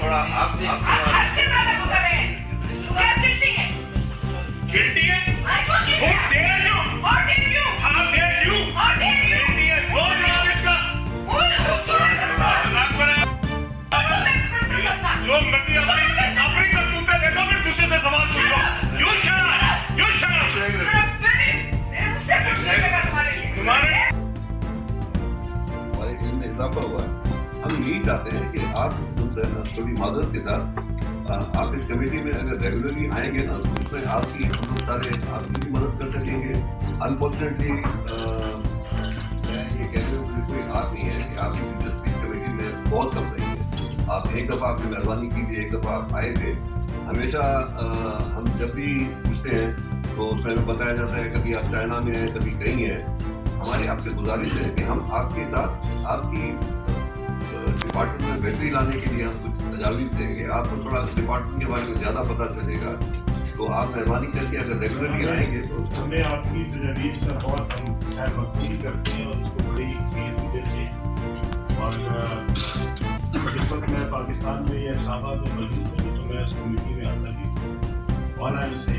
थोड़ा आप हद से ज्यादा गुजर रहे हैं। क्या गिल्टी है? गिल्टी है? How dare you? How dare you? How dare you? How dare you? How dare you? Guilty है, कौन नाम इसका? नाम पर है। जो मर्जी अपनी करतूतें देखो, फिर दूसरे से सवाल पूछो। You shut up! You shut up! मुझसे पूछने लगा तुम्हारे लिए। तुम्हारे हमारे इल्म में इजाफा हुआ है। हम यही चाहते हैं कि आप तुमसे थोड़ी माजरत के साथ आप इस कमेटी में अगर रेगुलरली आएंगे ना, तो उसमें आपकी हम लोग सारे आपकी भी मदद कर सकेंगे। अनफॉर्चुनेटली मैं ये कहने में कोई हार नहीं है कि आपकी दिलचस्पी इस कमेटी में बहुत कम रही है। आप एक दफ़ा आपने मेहरबानी कीजिए, एक दफ़ा आप आए थे। हमेशा हम जब भी पूछते हैं तो उसमें हमें बताया जाता है कभी आप चाइना में हैं, कभी कहीं हैं। हमारी आपसे गुजारिश है कि हम आपके साथ आपकी डिपार्टमेंट में बेहतरी लाने के लिए हम कुछ तजावीज़ देंगे। आपको थोड़ा उस डिपार्टमेंट के बारे में ज़्यादा पता चलेगा, तो आप मेहरबानी करके अगर रेगुलरली आएंगे तो हमें आपकी तजवीज़ का बहुत हम खैर मकबूल करते हैं और उसको बड़ी चीज़ भी देते हैं। और इस वक्त मैं पाकिस्तान में या इस्लामाबाद में मौजूद हूँ, तो मैं इस कमेटी में आता भी और आई से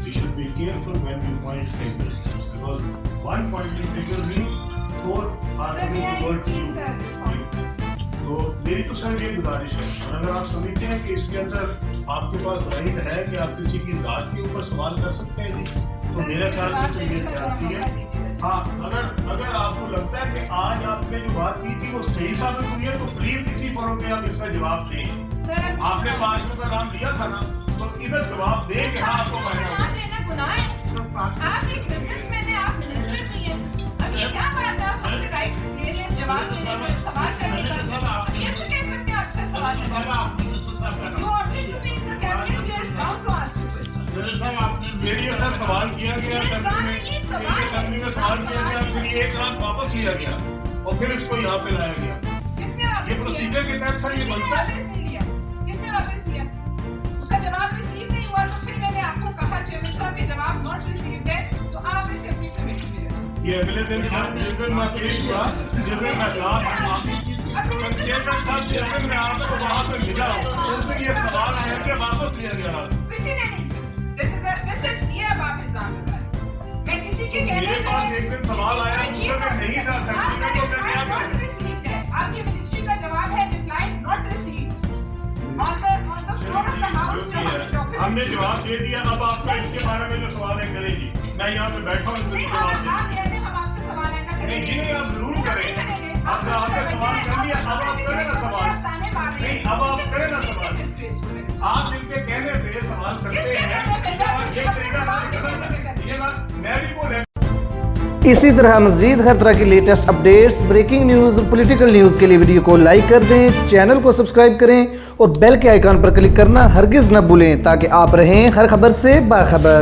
we should be careful when we point fingers, because one pointing finger means four are coming towards you. तो मेरी तो सर ये गुजारिश है, और अगर आप समझते हैं कि इसके अंदर आपके पास राइट है कि आप किसी की जात के ऊपर सवाल कर सकते हैं, तो मेरे ख्याल में तो ये चाहती है। हाँ, अगर आपको लगता है कि आज आपने जो बात की थी वो सही साबित हुई है, तो प्लीज किसी फोरम में आप इसका जवाब दें। आपने 5 रुपये का नाम दिया था ना, तो इधर जवाब दें कि हाँ आपको नाम लेना गुनाह है। आप एक बिजनेसमैन हैं, आप मिनिस्टर नहीं हैं। अब ये क्या बात है, आप हमसे राइट ले रहे हैं जवाब देने का, सवाल करने का। कैसे कह सकते हैं आपसे सवाल करने का? You wanted to be in the cabinet, you are bound to ask you questions. मेरी सर सवाल किया गया, असेंबली में सवाल किया गया, फिर ये एक रात वापस लिया गया और फिर इसको यहाँ पे लाया गया। किसने वापस ये प्रोसीजर के तहत सर ये बनता है। किसने वापस लिया? उसका जवाब रिसीव नहीं हुआ, तो फिर मैंने आपको कहा चेयरमैन साहब कि जवाब नॉट रिसीव्ड है, तो आप इसे अपनी कमेटी में रखें। ये अगले दिन सर जिस दिन मैं पेश हुआ, जिस दिन मैं लास्ट चेयरमैन साहब जिस दिन मैं आपको वहाँ पे मिला, उस दिन ये सवाल करके वापस लिया गया। किसी ने नहीं। ये अब आप इल्जाम लगा रहे हैं। मैं किसी के कहने मेरे पास एक दिन सवाल आया, दूसरे दिन नहीं था सर, तो मैं क्या करूं? आपकी मिनिस्ट्री का जवाब है reply not received on the floor of the house. हमने जवाब दे दिया, अब आपको इसके बारे में जो सवाल है करेगी। मैं यहाँ पे बैठा हूँ, आप कह रहे हैं हम आपसे सवाल है ना करेंगे। नहीं, आप जरूर करें। आपने आपसे सवाल कर लिया, अब आप करें ना सवाल। नहीं, अब आप करें ना सवाल। आप जिनके कहने पे सवाल करते हैं, ये बात मैं भी बोले। इसी तरह मज़ीद हर तरह की लेटेस्ट अपडेट्स, ब्रेकिंग न्यूज़ और पॉलिटिकल न्यूज़ के लिए वीडियो को लाइक कर दें, चैनल को सब्सक्राइब करें और बेल के आइकन पर क्लिक करना हरगिज़ न भूलें, ताकि आप रहें हर खबर से बाखबर।